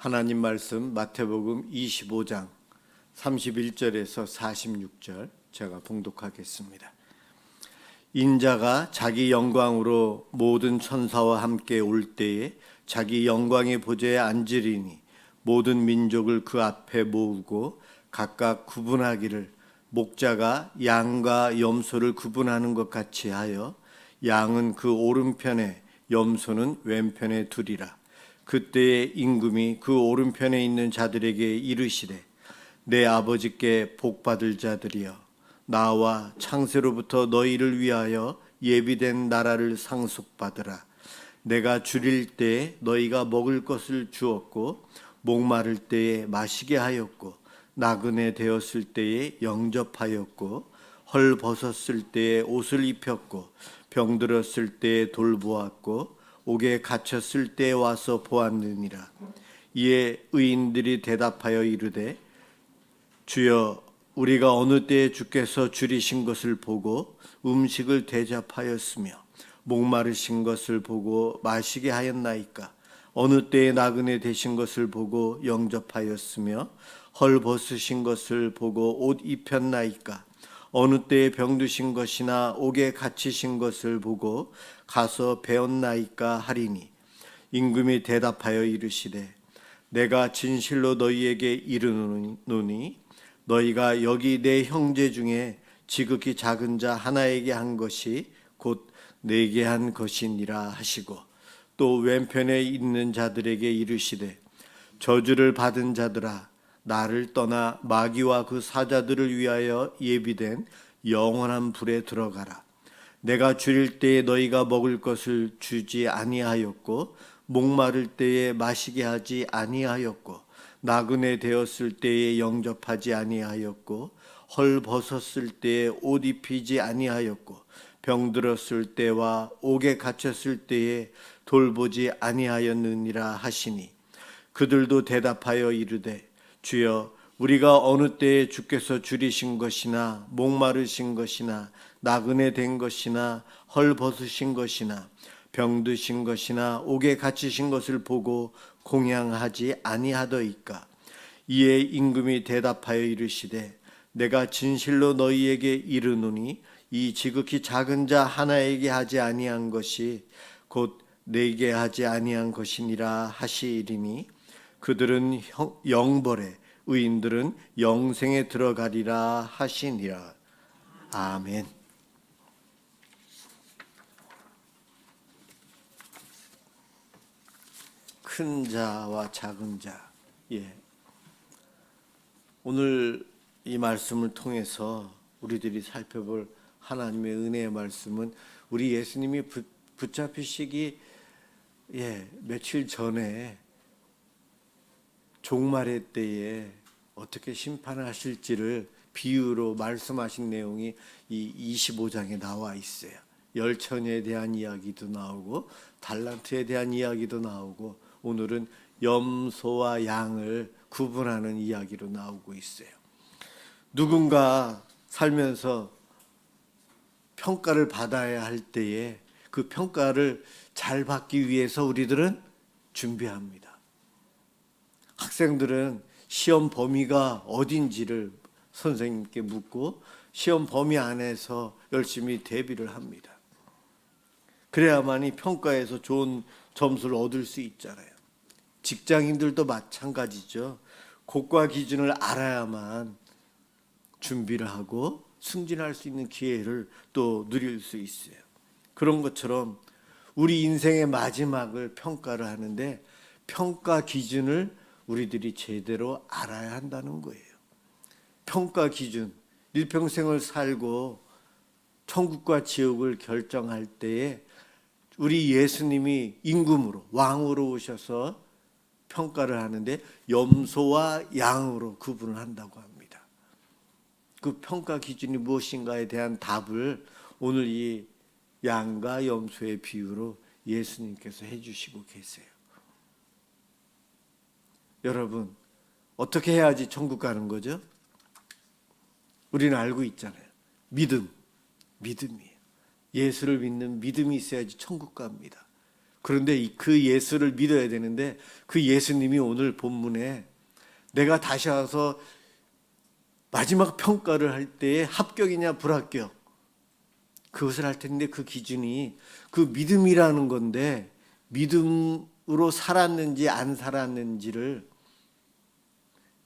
하나님 말씀 마태복음 25장 31절에서 46절 제가 봉독하겠습니다. 인자가 자기 영광으로 모든 천사와 함께 올 때에 자기 영광의 보좌에 앉으리니 모든 민족을 그 앞에 모으고 각각 구분하기를 목자가 양과 염소를 구분하는 것 같이 하여 양은 그 오른편에 염소는 왼편에 두리라. 그때에 임금이 그 오른편에 있는 자들에게 이르시되 내 아버지께 복받을 자들이여 나와 창세로부터 너희를 위하여 예비된 나라를 상속받으라. 내가 줄일 때에 너희가 먹을 것을 주었고 목마를 때에 마시게 하였고 나그네 되었을 때에 영접하였고 헐 벗었을 때에 옷을 입혔고 병들었을 때에 돌보았고 옥에 갇혔을 때에 와서 보았느니라. 이에 의인들이 대답하여 이르되 주여 우리가 어느 때에 주께서 줄이신 것을 보고 음식을 대접하였으며 목마르신 것을 보고 마시게 하였나이까? 어느 때에 나그네 되신 것을 보고 영접하였으며 헐 벗으신 것을 보고 옷 입혔나이까? 어느 때에 병드신 것이나 옥에 갇히신 것을 보고 가서 배웠나이까 하리니 임금이 대답하여 이르시되 내가 진실로 너희에게 이르노니 너희가 여기 내 형제 중에 지극히 작은 자 하나에게 한 것이 곧 내게 한 것이니라 하시고 또 왼편에 있는 자들에게 이르시되 저주를 받은 자들아 나를 떠나 마귀와 그 사자들을 위하여 예비된 영원한 불에 들어가라. 내가 줄일 때에 너희가 먹을 것을 주지 아니하였고 목마를 때에 마시게 하지 아니하였고 나그네 되었을 때에 영접하지 아니하였고 헐 벗었을 때에 옷 입히지 아니하였고 병들었을 때와 옥에 갇혔을 때에 돌보지 아니하였느니라 하시니 그들도 대답하여 이르되 주여 우리가 어느 때에 주께서 줄이신 것이나 목마르신 것이나 나그네 된 것이나 헐 벗으신 것이나 병드신 것이나 옥에 갇히신 것을 보고 공양하지 아니하더이까? 이에 임금이 대답하여 이르시되 내가 진실로 너희에게 이르노니 이 지극히 작은 자 하나에게 하지 아니한 것이 곧 내게 하지 아니한 것이니라 하시리니 그들은 영벌에 의인들은 영생에 들어가리라 하시니라. 아멘. 큰 자와 작은 자. 오늘 이 말씀을 통해서 우리들이 살펴볼 하나님의 은혜의 말씀은 우리 예수님이 붙잡히시기 며칠 전에 종말의 때에 어떻게 심판을 하실지를 비유로 말씀하신 내용이 이 25장에 나와 있어요. 열처녀에 대한 이야기도 나오고 달란트에 대한 이야기도 나오고 오늘은 염소와 양을 구분하는 이야기로 나오고 있어요. 누군가 살면서 평가를 받아야 할 때에 그 평가를 잘 받기 위해서 우리들은 준비합니다. 학생들은 시험 범위가 어딘지를 선생님께 묻고 시험 범위 안에서 열심히 대비를 합니다. 그래야만이 평가에서 좋은 점수를 얻을 수 있잖아요. 직장인들도 마찬가지죠. 고과 기준을 알아야만 준비를 하고 승진할 수 있는 기회를 또 누릴 수 있어요. 그런 것처럼 우리 인생의 마지막을 평가를 하는데 평가 기준을 우리들이 제대로 알아야 한다는 거예요. 평가 기준, 일평생을 살고 천국과 지옥을 결정할 때에 우리 예수님이 임금으로 왕으로 오셔서 평가를 하는데 염소와 양으로 구분을 한다고 합니다. 그 평가 기준이 무엇인가에 대한 답을 오늘 이 양과 염소의 비유로 예수님께서 해주시고 계세요. 여러분, 어떻게 해야지 천국 가는 거죠? 우리는 알고 있잖아요. 믿음이에요. 예수를 믿는 믿음이 있어야지 천국 갑니다. 그런데 그 예수를 믿어야 되는데 그 예수님이 오늘 본문에 내가 다시 와서 마지막 평가를 할 때에 합격이냐 불합격 그것을 할 텐데 그 기준이 그 믿음이라는 건데 믿음으로 살았는지 안 살았는지를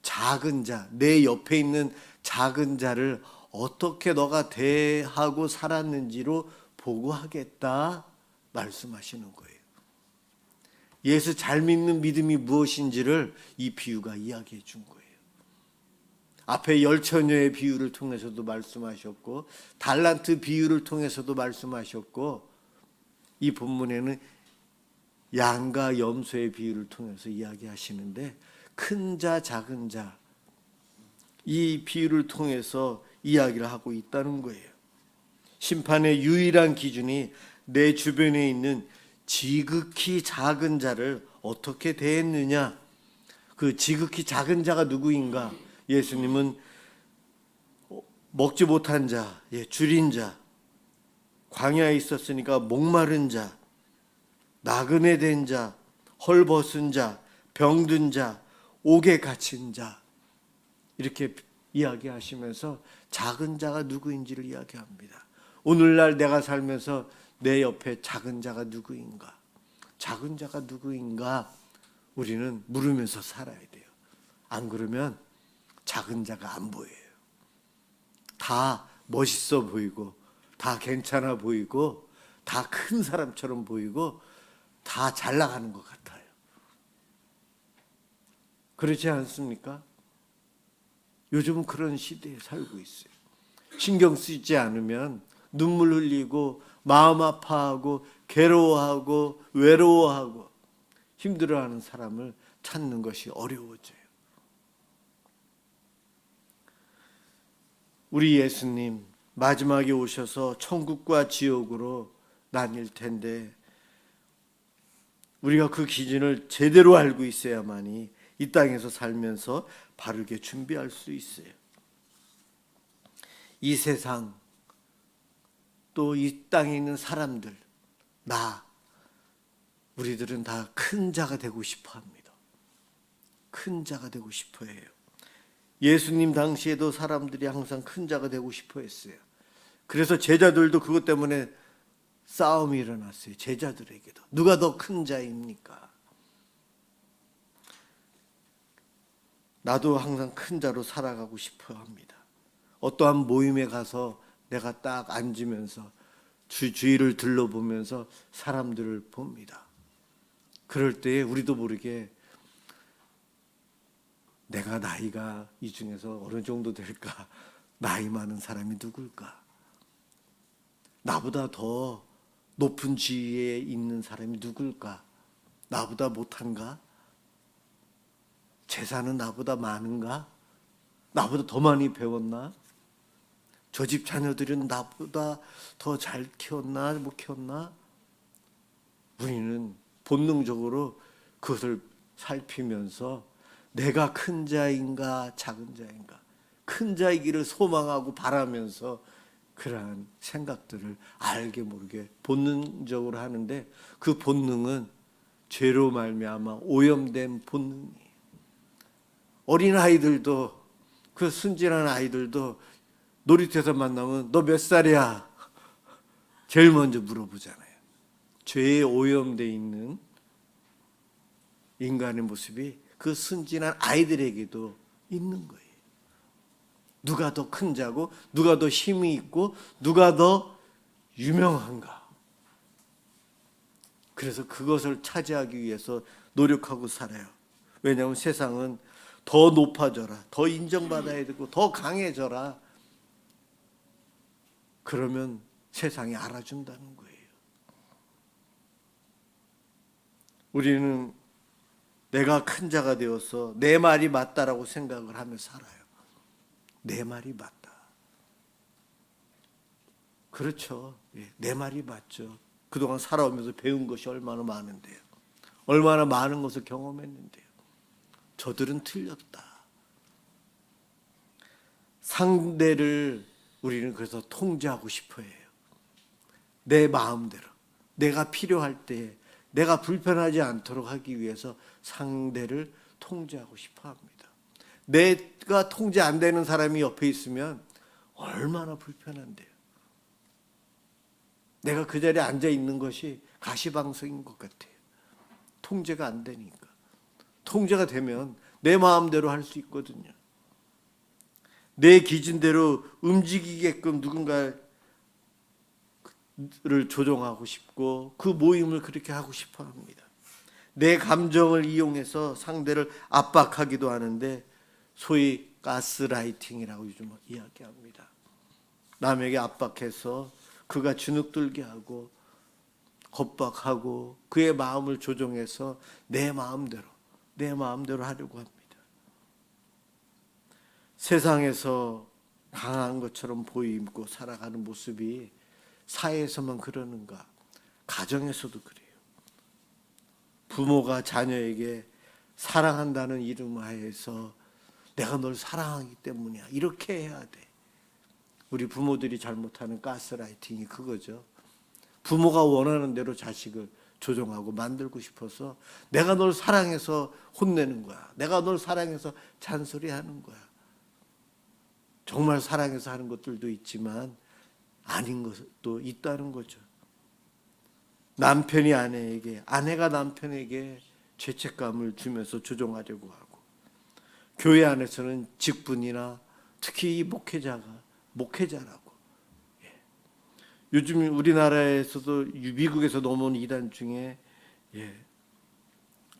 작은 자, 내 옆에 있는 작은 자를 어떻게 너가 대하고 살았는지로 보고하겠다 말씀하시는 거예요. 예수 잘 믿는 믿음이 무엇인지를 이 비유가 이야기해 준 거예요. 앞에 열처녀의 비유를 통해서도 말씀하셨고 달란트 비유를 통해서도 말씀하셨고 이 본문에는 양과 염소의 비유를 통해서 이야기하시는데 큰 자 작은 자 이 비유를 통해서 이야기를 하고 있다는 거예요. 심판의 유일한 기준이 내 주변에 있는 지극히 작은 자를 어떻게 대했느냐. 그 지극히 작은 자가 누구인가? 예수님은 먹지 못한 자, 줄인 자, 광야에 있었으니까 목마른 자, 나그네 된 자, 헐벗은 자, 병든 자, 옥에 갇힌 자 이렇게 이야기하시면서 작은 자가 누구인지를 이야기합니다. 오늘날 내가 살면서 내 옆에 작은 자가 누구인가? 작은 자가 누구인가? 우리는 물으면서 살아야 돼요. 안 그러면 작은 자가 안 보여요. 다 멋있어 보이고 다 괜찮아 보이고 다 큰 사람처럼 보이고 다 잘 나가는 것 같아요. 그렇지 않습니까? 요즘은 그런 시대에 살고 있어요. 신경 쓰지 않으면 눈물 흘리고 마음 아파하고 괴로워하고 외로워하고 힘들어하는 사람을 찾는 것이 어려워져요. 우리 예수님 마지막에 오셔서 천국과 지옥으로 나뉠 텐데 우리가 그 기준을 제대로 알고 있어야만이 이 땅에서 살면서 바르게 준비할 수 있어요. 이 세상 또 이 땅에 있는 사람들 우리들은 다 큰 자가 되고 싶어 합니다. 큰 자가 되고 싶어 해요. 예수님 당시에도 사람들이 항상 큰 자가 되고 싶어 했어요. 그래서 제자들도 그것 때문에 싸움이 일어났어요. 제자들에게도. 누가 더 큰 자입니까? 나도 항상 큰 자로 살아가고 싶어 합니다. 어떠한 모임에 가서 내가 딱 앉으면서 주위를 둘러보면서 사람들을 봅니다. 그럴 때에 우리도 모르게 내가 나이가 이 중에서 어느 정도 될까? 나이 많은 사람이 누굴까? 나보다 더 높은 지위에 있는 사람이 누굴까? 나보다 못한가? 재산은 나보다 많은가? 나보다 더 많이 배웠나? 저 집 자녀들은 나보다 더 잘 키웠나? 못 키웠나? 우리는 본능적으로 그것을 살피면서 내가 큰 자인가 작은 자인가 큰 자이기를 소망하고 바라면서 그러한 생각들을 알게 모르게 본능적으로 하는데 그 본능은 죄로 말미암아 오염된 본능이에요. 어린아이들도 그 순진한 아이들도 놀이터에서 만나면 너 몇 살이야? 제일 먼저 물어보잖아요. 죄에 오염되어 있는 인간의 모습이 그 순진한 아이들에게도 있는 거예요. 누가 더 큰 자고 누가 더 힘이 있고 누가 더 유명한가? 그래서 그것을 차지하기 위해서 노력하고 살아요. 왜냐하면 세상은 더 높아져라, 더 인정받아야 되고 더 강해져라. 그러면 세상이 알아준다는 거예요. 우리는 내가 큰 자가 되어서 내 말이 맞다라고 생각을 하며 살아요. 내 말이 맞다. 그렇죠. 내 말이 맞죠. 그동안 살아오면서 배운 것이 얼마나 많은데요. 얼마나 많은 것을 경험했는데요. 저들은 틀렸다. 상대를 우리는 그래서 통제하고 싶어 해요. 내 마음대로. 내가 필요할 때 내가 불편하지 않도록 하기 위해서 상대를 통제하고 싶어 합니다. 내가 통제 안 되는 사람이 옆에 있으면 얼마나 불편한데요. 내가 그 자리에 앉아 있는 것이 가시방석인 것 같아요. 통제가 안 되니까. 통제가 되면 내 마음대로 할 수 있거든요. 내 기준대로 움직이게끔 누군가를 조종하고 싶고 그 모임을 그렇게 하고 싶어 합니다. 내 감정을 이용해서 상대를 압박하기도 하는데 소위 가스라이팅이라고 요즘 이야기합니다. 남에게 압박해서 그가 주눅들게 하고 겁박하고 그의 마음을 조종해서 내 마음대로 하려고 합니다. 세상에서 강한 것처럼 보이고 살아가는 모습이 사회에서만 그러는가? 가정에서도 그래요. 부모가 자녀에게 사랑한다는 이름 하에서 내가 널 사랑하기 때문이야, 이렇게 해야 돼. 우리 부모들이 잘못하는 가스라이팅이 그거죠. 부모가 원하는 대로 자식을 조종하고 만들고 싶어서 내가 널 사랑해서 혼내는 거야. 내가 널 사랑해서 잔소리하는 거야. 정말 사랑해서 하는 것들도 있지만 아닌 것도 있다는 거죠. 남편이 아내에게, 아내가 남편에게 죄책감을 주면서 조종하려고 하고, 교회 안에서는 직분이나 특히 이 목회자라고. 요즘 우리나라에서도 미국에서 넘어온 이단 중에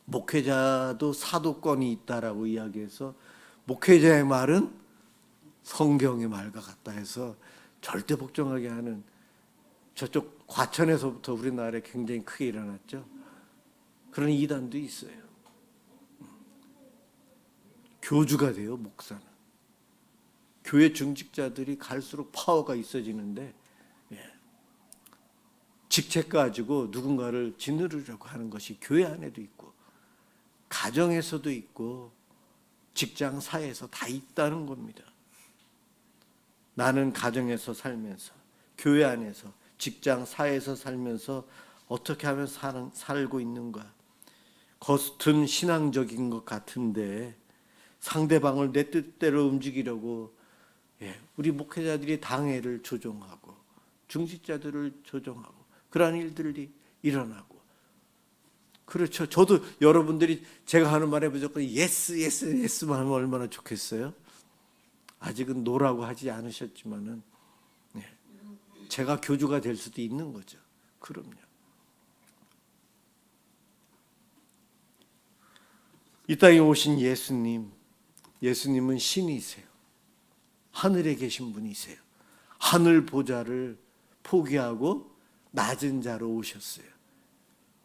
목회자도 사도권이 있다라고 이야기해서 목회자의 말은 성경의 말과 같다 해서 절대 복종하게 하는, 저쪽 과천에서부터 우리나라에 굉장히 크게 일어났죠. 그런 이단도 있어요. 교주가 돼요, 목사는. 교회 중직자들이 갈수록 파워가 있어지는데 직책 가지고 누군가를 짓누르려고 하는 것이 교회 안에도 있고 가정에서도 있고 직장 사회에서 다 있다는 겁니다. 나는 가정에서 살면서, 교회 안에서, 직장 사회에서 살면서 어떻게 하면 살고 있는가? 겉은 신앙적인 것 같은데 상대방을 내 뜻대로 움직이려고 우리 목회자들이 당회를 조종하고 중직자들을 조종하고 그러한 일들이 일어나고, 그렇죠. 저도 여러분들이 제가 하는 말에 무조건 예스만 하면 얼마나 좋겠어요. 아직은 노라고 하지 않으셨지만은 제가 교주가 될 수도 있는 거죠. 그럼요. 이 땅에 오신 예수님은 신이세요. 하늘에 계신 분이세요. 하늘 보좌를 포기하고 낮은 자로 오셨어요.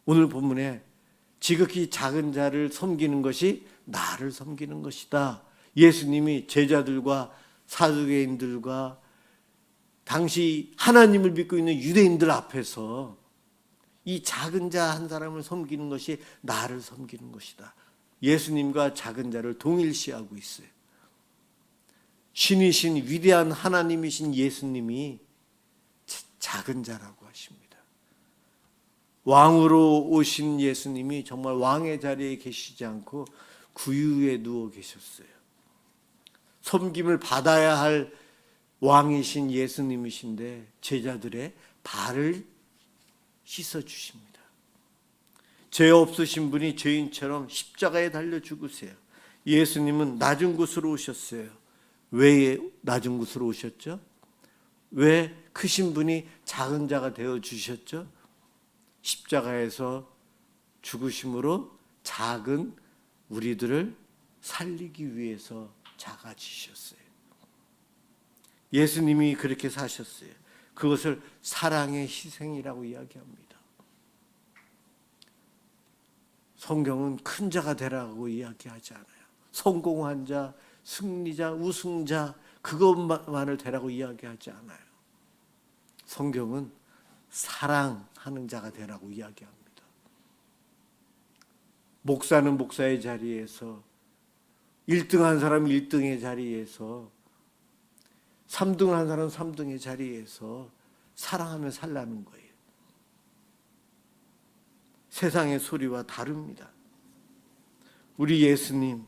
오늘 본문에 지극히 작은 자를 섬기는 것이 나를 섬기는 것이다. 예수님이 제자들과 사두개인들과 당시 하나님을 믿고 있는 유대인들 앞에서 이 작은 자 한 사람을 섬기는 것이 나를 섬기는 것이다. 예수님과 작은 자를 동일시하고 있어요. 신이신 위대한 하나님이신 예수님이 작은 자라고 하십니다. 왕으로 오신 예수님이 정말 왕의 자리에 계시지 않고 구유에 누워 계셨어요. 섬김을 받아야 할 왕이신 예수님이신데 제자들의 발을 씻어주십니다. 죄 없으신 분이 죄인처럼 십자가에 달려 죽으세요. 예수님은 낮은 곳으로 오셨어요. 왜 낮은 곳으로 오셨죠? 왜 크신 분이 작은 자가 되어 주셨죠? 십자가에서 죽으심으로 작은 우리들을 살리기 위해서 작아지셨어요. 예수님이 그렇게 사셨어요. 그것을 사랑의 희생이라고 이야기합니다. 성경은 큰 자가 되라고 이야기하지 않아요. 성공한 자, 승리자, 우승자 그것만을 되라고 이야기하지 않아요. 성경은 사랑하는 자가 되라고 이야기합니다. 목사는 목사의 자리에서, 1등한 사람은 1등의 자리에서, 3등한 사람은 3등의 자리에서 사랑하며 살라는 거예요. 세상의 소리와 다릅니다. 우리 예수님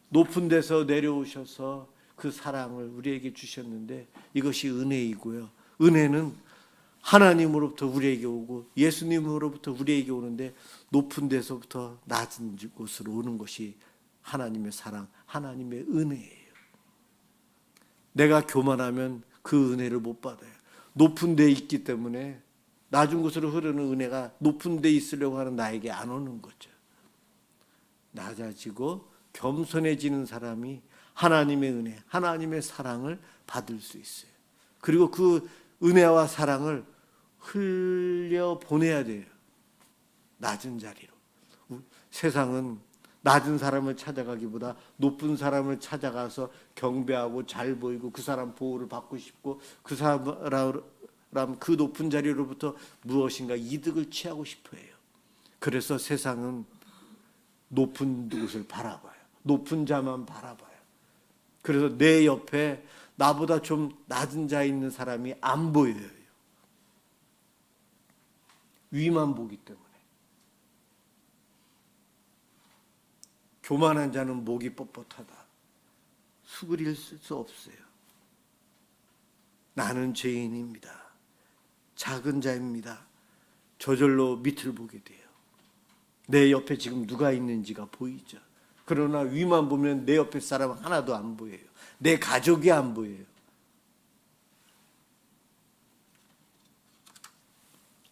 높은 데서 내려오셔서 그 사랑을 우리에게 주셨는데 이것이 은혜이고요. 은혜는 하나님으로부터 우리에게 오고 예수님으로부터 우리에게 오는데 높은 데서부터 낮은 곳으로 오는 것이 하나님의 사랑, 하나님의 은혜예요. 내가 교만하면 그 은혜를 못 받아요. 높은 데 있기 때문에 낮은 곳으로 흐르는 은혜가 높은 데 있으려고 하는 나에게 안 오는 거죠. 낮아지고 겸손해지는 사람이 하나님의 은혜, 하나님의 사랑을 받을 수 있어요. 그리고 그 은혜와 사랑을 흘려 보내야 돼요. 낮은 자리로. 세상은 낮은 사람을 찾아가기보다 높은 사람을 찾아가서 경배하고 잘 보이고 그 사람 보호를 받고 싶고 그 사람 그 높은 자리로부터 무엇인가 이득을 취하고 싶어 해요. 그래서 세상은 높은 곳을 바라봐요. 높은 자만 바라봐요. 그래서 내 옆에 나보다 좀 낮은 자에 있는 사람이 안 보여요. 위만 보기 때문에. 교만한 자는 목이 뻣뻣하다. 수그릴 수 없어요. 나는 죄인입니다. 작은 자입니다. 저절로 밑을 보게 돼요. 내 옆에 지금 누가 있는지가 보이죠. 그러나 위만 보면 내 옆에 사람은 하나도 안 보여요. 내 가족이 안 보여요.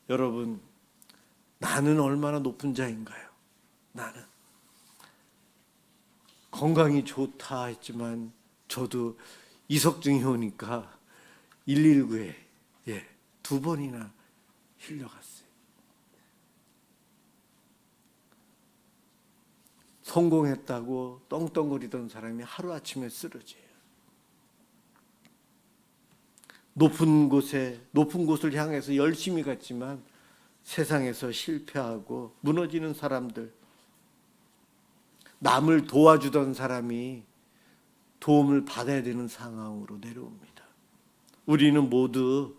여러분, 나는 얼마나 높은 자인가요? 나는 건강이 좋다 했지만 저도 이석증이 오니까 119에 2번이나 실려갔어요. 성공했다고 떵떵거리던 사람이 하루아침에 쓰러져요. 높은 곳을 향해서 열심히 갔지만 세상에서 실패하고 무너지는 사람들, 남을 도와주던 사람이 도움을 받아야 되는 상황으로 내려옵니다. 우리는 모두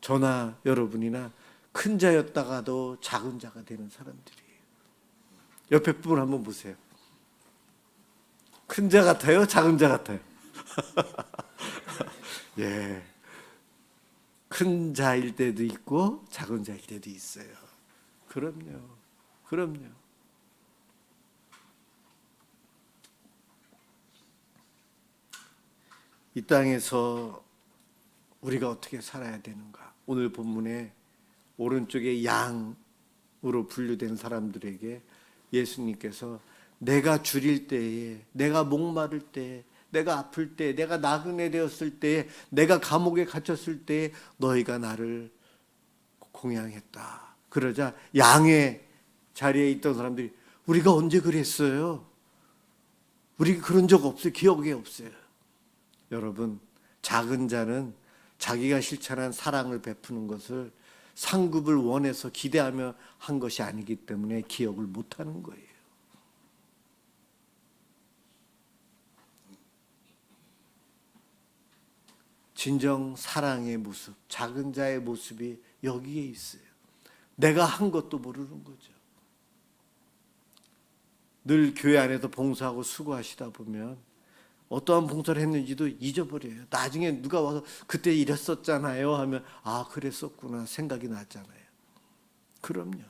저나 여러분이나 큰 자였다가도 작은 자가 되는 사람들이에요. 옆에 분 한번 보세요. 큰 자 같아요? 작은 자 같아요? 예. 큰 자일 때도 있고 작은 자일 때도 있어요. 그럼요. 이 땅에서 우리가 어떻게 살아야 되는가? 오늘 본문에 오른쪽에 양으로 분류된 사람들에게 예수님께서 내가 줄일 때에, 내가 목마를 때에, 내가 아플 때, 내가 나그네 되었을 때, 내가 감옥에 갇혔을 때 너희가 나를 공양했다. 그러자 양의 자리에 있던 사람들이 우리가 언제 그랬어요? 우리 그런 적 없어요. 기억이 없어요. 여러분, 작은 자는 자기가 실천한 사랑을 베푸는 것을 상급을 원해서 기대하며 한 것이 아니기 때문에 기억을 못하는 거예요. 진정 사랑의 모습, 작은 자의 모습이 여기에 있어요. 내가 한 것도 모르는 거죠. 늘 교회 안에서 봉사하고 수고하시다 보면 어떠한 봉사를 했는지도 잊어버려요. 나중에 누가 와서 그때 이랬었잖아요 하면 아 그랬었구나 생각이 나잖아요. 그럼요.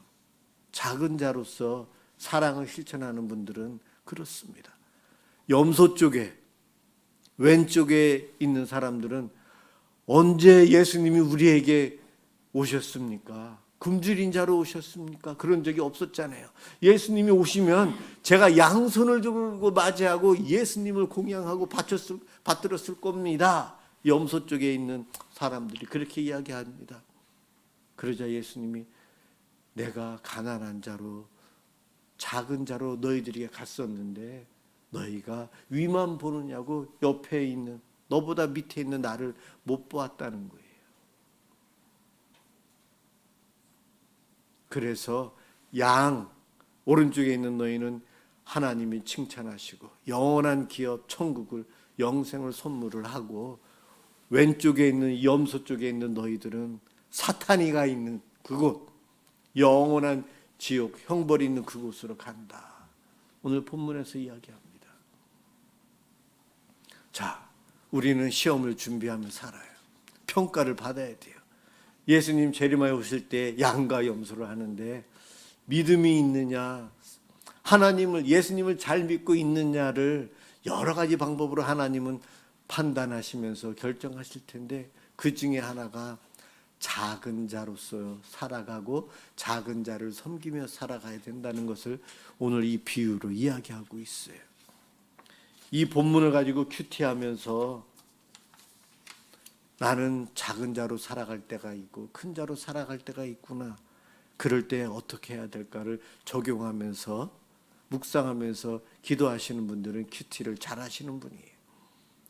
작은 자로서 사랑을 실천하는 분들은 그렇습니다. 염소 쪽에 왼쪽에 있는 사람들은 언제 예수님이 우리에게 오셨습니까? 굶주린 자로 오셨습니까? 그런 적이 없었잖아요. 예수님이 오시면 제가 양손을 들고 맞이하고 예수님을 공양하고 받들었을 겁니다. 염소 쪽에 있는 사람들이 그렇게 이야기합니다. 그러자 예수님이 내가 가난한 자로 작은 자로 너희들에게 갔었는데 너희가 위만 보느냐고 옆에 있는 너보다 밑에 있는 나를 못 보았다는 거예요. 그래서 양 오른쪽에 있는 너희는 하나님이 칭찬하시고 영원한 기업 천국을 영생을 선물을 하고 왼쪽에 있는 염소 쪽에 있는 너희들은 사탄이가 있는 그곳 영원한 지옥, 형벌이 있는 그곳으로 간다. 오늘 본문에서 이야기합니다. 자, 우리는 시험을 준비하며 살아요. 평가를 받아야 돼요. 예수님 재림하에 오실 때 양과 염소를 하는데 믿음이 있느냐, 하나님을, 예수님을 잘 믿고 있느냐를 여러 가지 방법으로 하나님은 판단하시면서 결정하실 텐데, 그 중에 하나가 작은 자로서 살아가고 작은 자를 섬기며 살아가야 된다는 것을 오늘 이 비유로 이야기하고 있어요. 이 본문을 가지고 큐티하면서 나는 작은 자로 살아갈 때가 있고 큰 자로 살아갈 때가 있구나, 그럴 때 어떻게 해야 될까를 적용하면서 묵상하면서 기도하시는 분들은 큐티를 잘 하시는 분이에요.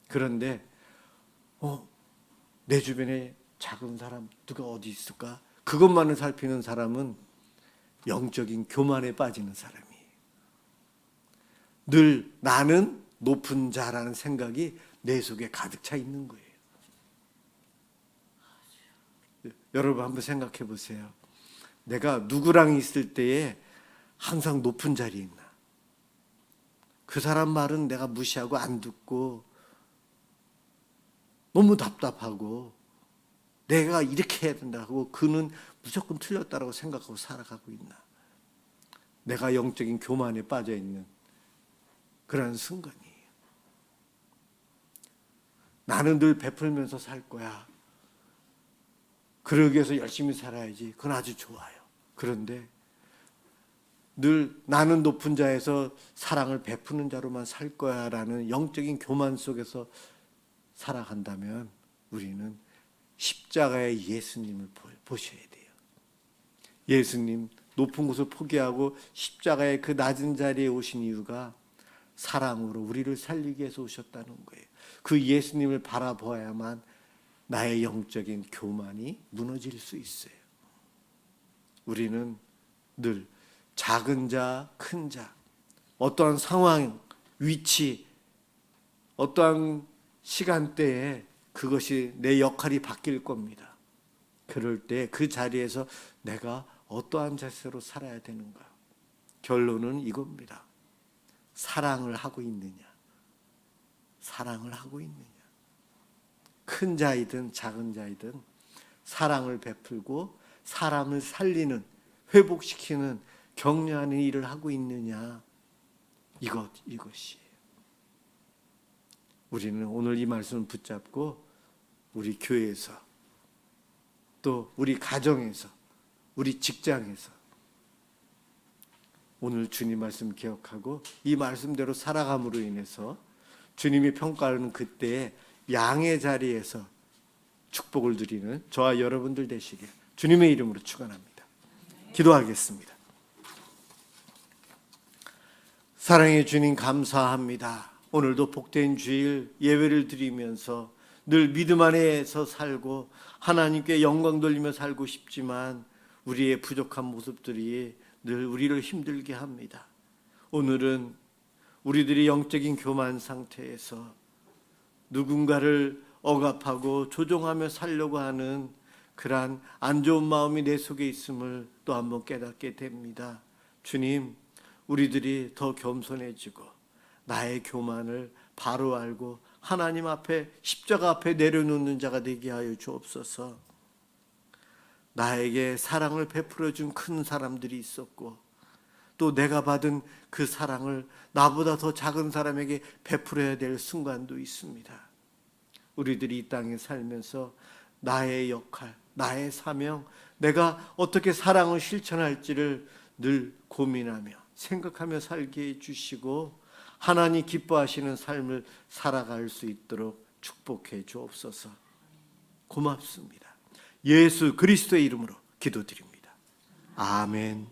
그런데 내 주변에 작은 사람 누가 어디 있을까? 그것만을 살피는 사람은 영적인 교만에 빠지는 사람이에요. 늘 나는 높은 자라는 생각이 내 속에 가득 차 있는 거예요. 여러분 한번 생각해 보세요. 내가 누구랑 있을 때에 항상 높은 자리에 있나? 그 사람 말은 내가 무시하고 안 듣고 너무 답답하고 내가 이렇게 해야 된다고 그는 무조건 틀렸다고 생각하고 살아가고 있나? 내가 영적인 교만에 빠져 있는 그런 순간이에요. 나는 늘 베풀면서 살 거야. 그러기 위해서 열심히 살아야지. 그건 아주 좋아요. 그런데 늘 나는 높은 자에서 사랑을 베푸는 자로만 살 거야 라는 영적인 교만 속에서 살아간다면 우리는 십자가의 예수님을 보셔야 돼요. 예수님 높은 곳을 포기하고 십자가의 그 낮은 자리에 오신 이유가 사랑으로 우리를 살리기 위해서 오셨다는 거예요. 그 예수님을 바라보아야만 나의 영적인 교만이 무너질 수 있어요. 우리는 늘 작은 자, 큰 자, 어떠한 상황, 위치, 어떠한 시간대에 그것이 내 역할이 바뀔 겁니다. 그럴 때 그 자리에서 내가 어떠한 자세로 살아야 되는가? 결론은 이겁니다. 사랑을 하고 있느냐? 사랑을 하고 있느냐? 큰 자이든 작은 자이든 사랑을 베풀고 사람을 살리는, 회복시키는, 격려하는 일을 하고 있느냐? 이것이에요. 우리는 오늘 이 말씀을 붙잡고 우리 교회에서 또 우리 가정에서 우리 직장에서 오늘 주님 말씀 기억하고 이 말씀대로 살아감으로 인해서 주님이 평가하는 그때에 양의 자리에서 축복을 누리는 저와 여러분들 되시길 주님의 이름으로 축원합니다. 기도하겠습니다. 사랑의 주님 감사합니다. 오늘도 복된 주일 예배를 드리면서 늘 믿음 안에서 살고 하나님께 영광 돌리며 살고 싶지만 우리의 부족한 모습들이 늘 우리를 힘들게 합니다. 오늘은 우리들이 영적인 교만 상태에서 누군가를 억압하고 조종하며 살려고 하는 그러한 안 좋은 마음이 내 속에 있음을 또 한번 깨닫게 됩니다. 주님, 우리들이 더 겸손해지고 나의 교만을 바로 알고 하나님 앞에 십자가 앞에 내려놓는 자가 되게 하여 주옵소서. 나에게 사랑을 베풀어 준 큰 사람들이 있었고 또 내가 받은 그 사랑을 나보다 더 작은 사람에게 베풀어야 될 순간도 있습니다. 우리들이 이 땅에 살면서 나의 역할, 나의 사명, 내가 어떻게 사랑을 실천할지를 늘 고민하며 생각하며 살게 해주시고 하나님 기뻐하시는 삶을 살아갈 수 있도록 축복해 주옵소서. 고맙습니다. 예수 그리스도의 이름으로 기도드립니다. 아멘.